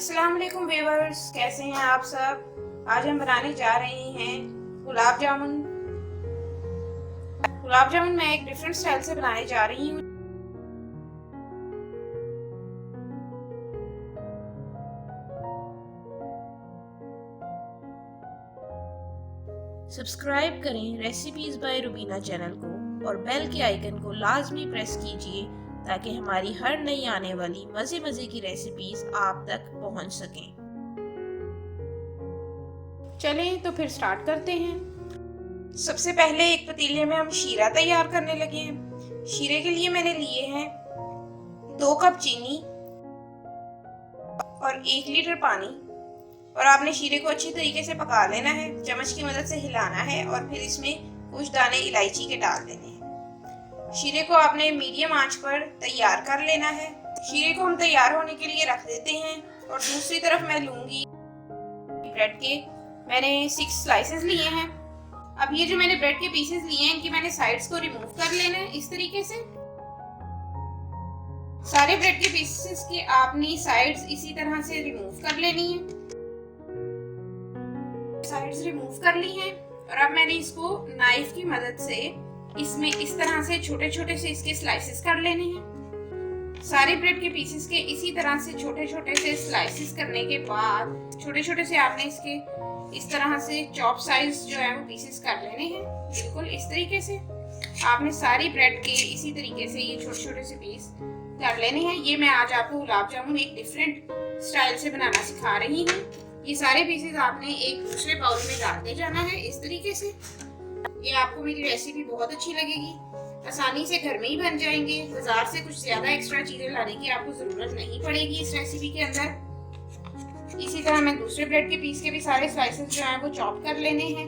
अस्सलाम वालेकुम व्यूअर्स, कैसे हैं आप सब। आज हम बनाने जा रहे हैं गुलाब जामुन। गुलाब जामुन मैं एक डिफरेंट स्टाइल से बनाने जा रही हूँ। सब्सक्राइब करें रेसिपीज बाय रुबीना चैनल को और बेल के आइकन को लाजमी प्रेस कीजिए ताकि हमारी हर नई आने वाली मज़े मज़े की रेसिपीज आप तक पहुंच सकें। चलें तो फिर स्टार्ट करते हैं। सबसे पहले एक पतीले में हम शीरा तैयार करने लगे हैं। शीरे के लिए मैंने लिए हैं 2 कप चीनी और 1 लीटर पानी। और आपने शीरे को अच्छी तरीके से पका लेना है, चम्मच की मदद से हिलाना है और फिर इसमें कुछ दाने इलायची के डाल देने हैं। शीरे को आपने मीडियम आंच पर तैयार कर लेना है। शीरे को हम तैयार होने के लिए रख देते हैं और दूसरी तरफ मैं लूंगी ब्रेड के। मैंने 6 स्लाइसेस लिए हैं। अब ये जो मैंने ब्रेड के पीसेस लिए हैं, इनकी मैंने साइड्स को रिमूव कर लेना है इस तरीके से। सारे ब्रेड के पीसेस की आपने साइड्स इसी तरह से रिमूव कर लेनी है। साइड्स रिमूव कर ली हैं और अब मैंने इसको नाइफ की मदद से इसमें इस तरह से छोटे छोटे से इसके स्लाइसेस कर लेने हैं। सारे ब्रेड के पीसेस के इसी तरह से छोटे छोटे से स्लाइसेस करने के बाद छोटे छोटे से आपने इसके इस तरह से चॉप साइज जो है वो पीसेस कर लेने हैं। बिल्कुल इस तरीके से आपने सारी ब्रेड के इसी तरीके से ये छोटे छोटे से पीस कर लेने हैं। ये मैं आज आपको गुलाब जामुन एक डिफरेंट स्टाइल से बनाना सिखा रही हूँ। ये सारे पीसेस आपने एक दूसरे बाउल में डालते जाना है इस तरीके से। ये आपको मेरी रेसिपी बहुत अच्छी लगेगी, आसानी से घर में ही बन जाएंगे। बाजार से कुछ ज्यादा एक्स्ट्रा चीजें लाने की आपको जरूरत नहीं पड़ेगी इस रेसिपी के अंदर। इसी तरह मैं दूसरे ब्रेड के पीस के भी सारे स्लाइसेस जो हैं वो चॉप कर लेने हैं।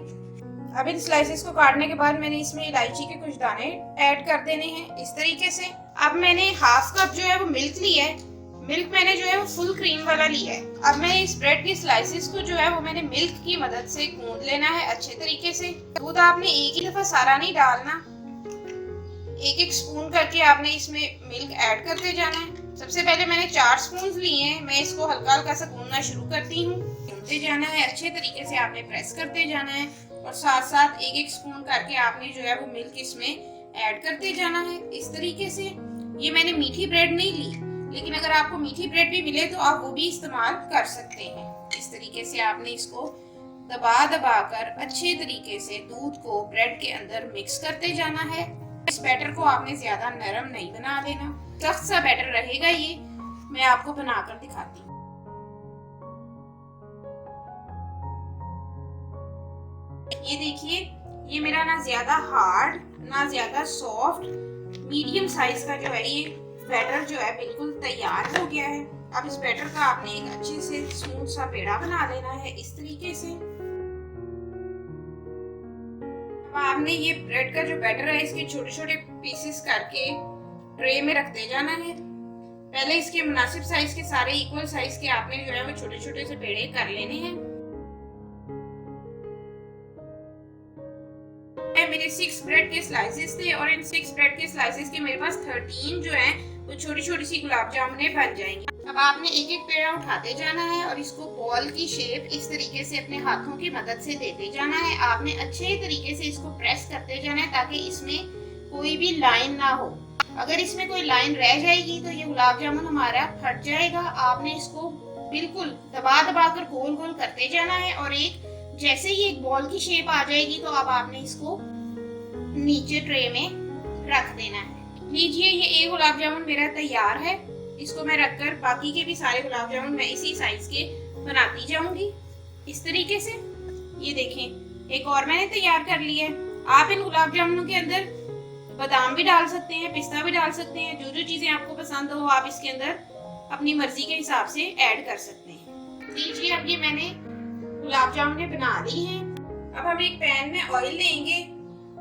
अब इन स्लाइसेस को काटने के बाद मैंने इसमें इलायची के कुछ दाने ऐड कर देने हैं इस तरीके से। अब मैंने हाफ कप जो है वो मिल्क लिया है। मिल्क मैंने जो है वो फुल क्रीम वाला लिया है। अब मैं इस ब्रेड की स्लाइसेस को जो है वो मैंने मिल्क की मदद से गूंद लेना है अच्छे तरीके से। दूध आपने एक ही दफा सारा नहीं डालना, एक एक स्पून करके आपने इसमें मिल्क ऐड करते जाना है। सबसे पहले मैंने 4 स्पून लिए हैं। मैं इसको हल्का हल्का सा गूंदना शुरू करती हूँ। गूंदते जाना है, अच्छे तरीके से आपने प्रेस करते जाना है और साथ साथ एक एक स्पून करके आपने जो है वो मिल्क इसमें ऐड करते जाना है इस तरीके से। ये मैंने मीठी ब्रेड नहीं ली, लेकिन अगर आपको मीठी ब्रेड भी मिले तो आप वो भी इस्तेमाल कर सकते हैं। इस तरीके से आपने इसको दबा दबा कर अच्छे तरीके से दूध को ब्रेड के अंदर मिक्स करते जाना है। इस बैटर को आपने ज्यादा नरम नहीं बना देना, सख्त सा बैटर रहेगा ये। मैं आपको बनाकर दिखाती हूँ। ये देखिए, ये मेरा ना ज्यादा हार्ड ना ज्यादा सॉफ्ट, मीडियम साइज का जो है ये बैटर जो है बिल्कुल तैयार हो गया है। अब इस बैटर का आपने एक अच्छे से स्मूथ सा पेड़ा बना लेना है इस तरीके से। अब आपने ये ब्रेड का जो बैटर है इसके छोटे छोटे पीसेस करके ट्रे में रखते जाना है। पहले इसके मुनासिब साइज के सारे इक्वल साइज के आपने जो है वो छोटे छोटे से पेड़े कर लेने हैं। मेरे 6 ब्रेड के स्लाइसेस थे और इन 6 ब्रेड के स्लाइसेस के मेरे पास 13 जो है वो छोटी छोटी सी गुलाब जामुनें बन जाएंगी। अब आपने एक एक पेड़ा उठाते जाना है और इसको बॉल की शेप इस तरीके से अपने हाथों की मदद से देते जाना है। आपने अच्छे तरीके से इसको प्रेस करते जाना है ताकि इसमें कोई भी लाइन ना हो। अगर इसमें कोई लाइन रह जाएगी तो ये गुलाब जामुन हमारा फट जाएगा। आपने इसको बिल्कुल दबा दबा कर गोल गोल करते जाना है और जैसे ही एक बॉल की शेप आ जाएगी तो अब आपने इसको नीचे ट्रे में रख देना है। लीजिए, ये एक गुलाब जामुन मेरा तैयार है। इसको मैं रखकर बाकी के भी सारे गुलाब जामुन मैं इसी साइज के बनाती जाऊंगी इस तरीके से। ये देखें, एक और मैंने तैयार कर लिया है। आप इन गुलाब जामुनों के अंदर बादाम भी डाल सकते हैं, पिस्ता भी डाल सकते हैं। जो जो चीजें आपको पसंद हो आप इसके अंदर अपनी मर्जी के हिसाब से ऐड कर सकते हैं। लीजिए, अब ये मैंने गुलाब जामुन बना ली हैं। अब हम एक पैन में ऑयल लेंगे।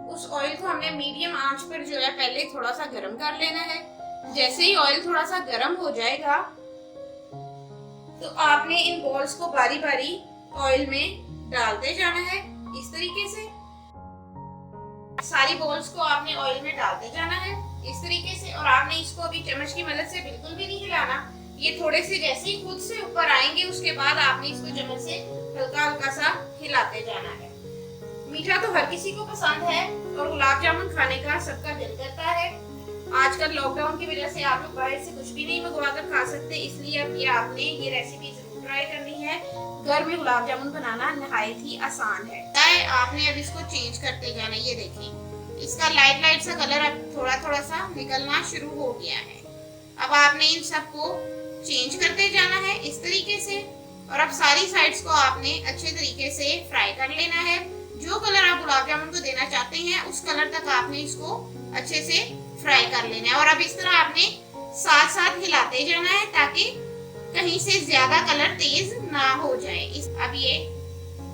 उस ऑयल को हमने मीडियम आंच पर जो है पहले थोड़ा सा गर्म कर लेना है। जैसे ही ऑयल थोड़ा सा गर्म हो जाएगा तो आपने इन बॉल्स को बारी बारी ऑयल में डालते जाना है इस तरीके से। सारी बॉल्स को आपने ऑयल में डालते जाना है इस तरीके से और आपने इसको अभी चम्मच की मदद से बिल्कुल भी नहीं हिलाना। ये थोड़े से जैसे ही खुद से ऊपर आएंगे उसके बाद आपने इसको चम्मच से हल्का हल्का सा हिलाते जाना है। मीठा तो हर किसी को पसंद है और गुलाब जामुन खाने का सबका दिल करता है। आजकल लॉकडाउन की वजह से आप लोग बाहर से कुछ भी नहीं मंगवा कर खा सकते, इसलिए अब ये आपने ये रेसिपी जरूर ट्राई करनी है। घर में गुलाब जामुन बनाना नहायत ही आसान है। आपने अब इसको चेंज करते जाना। ये देखिए इसका लाइट सा कलर अब थोड़ा थोड़ा सा निकलना शुरू हो गया है। अब आपने इन सबको चेंज करते जाना है इस तरीके से, और अब सारी साइड्स को आपने अच्छे तरीके से फ्राई कर लेना है। जो कलर आप गुलाब जामुन को देना चाहते हैं उस कलर तक आपने इसको अच्छे से फ्राई कर लेना है। और अब इस तरह आपने साथ साथ हिलाते जाना है ताकि कहीं से ज्यादा कलर तेज ना हो जाए। अब ये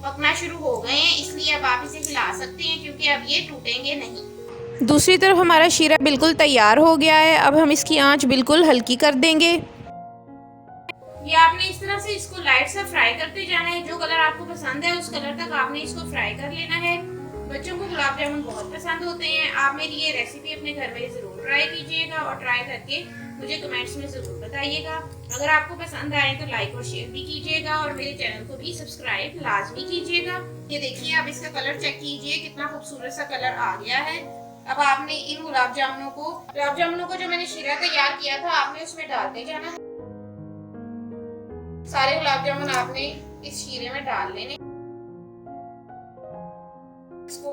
पकना शुरू हो गए हैं, इसलिए अब आप इसे हिला सकते हैं क्योंकि अब ये टूटेंगे नहीं। दूसरी तरफ हमारा शीरा बिल्कुल तैयार हो गया है। अब हम इसकी आंच बिल्कुल हल्की कर देंगे। ये आपने इस तरह से इसको लाइट सा फ्राई करते जाना है। जो कलर आपको पसंद है उस कलर तक आपने इसको फ्राई कर लेना है। बच्चों को गुलाब जामुन बहुत पसंद होते हैं। आप मेरी ये रेसिपी अपने घर में जरूर ट्राई कीजिएगा और ट्राई करके मुझे कमेंट्स में जरूर बताइएगा। अगर आपको पसंद आए तो लाइक और शेयर भी कीजिएगा और मेरे चैनल को भी सब्सक्राइब लाजमी कीजिएगा। ये देखिए अब इसका कलर चेक कीजिए, कितना खूबसूरत सा कलर आ गया है। अब आपने इन गुलाब जामुनों को जो मैंने शीरा तैयार किया था आपने उसमें डालते जाना है। सारे गुलाब जामुन आपने इस शीरे में डाल लेने। इसको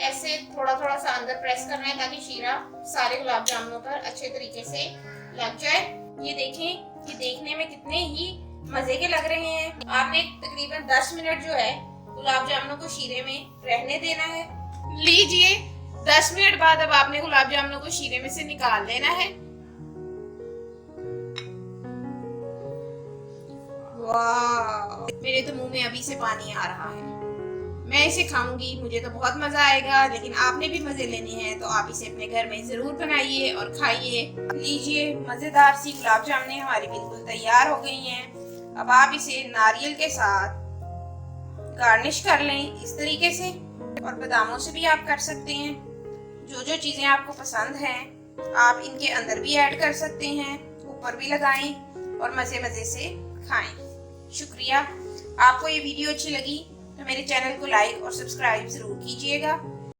ऐसे थोड़ा थोड़ा सा अंदर प्रेस करना है ताकि शीरा सारे गुलाब जामुनों पर अच्छे तरीके से लग जाए। ये देखें, ये देखने में कितने ही मजे के लग रहे हैं। आपने तकरीबन 10 मिनट जो है गुलाब जामुनों को शीरे में रहने देना है। लीजिए 10 मिनट बाद अब आपने गुलाब जामुनों को शीरे में से निकाल लेना है। वाह, मेरे तो मुंह में अभी से पानी आ रहा है। मैं इसे खाऊंगी, मुझे तो बहुत मजा आएगा, लेकिन आपने भी मजे लेने हैं तो आप इसे अपने घर में जरूर बनाइए और खाइए। लीजिए मजेदार सी गुलाब जामुन हमारी बिल्कुल तैयार हो गई हैं। अब आप इसे नारियल के साथ गार्निश कर लें इस तरीके से, और बादामों से भी आप कर सकते हैं। जो चीजें आपको पसंद हैं आप इनके अंदर भी ऐड कर सकते हैं, ऊपर भी लगाएं और मजे मजे से खाएं। शुक्रिया। आपको ये वीडियो अच्छी लगी तो मेरे चैनल को लाइक और सब्सक्राइब जरूर कीजिएगा।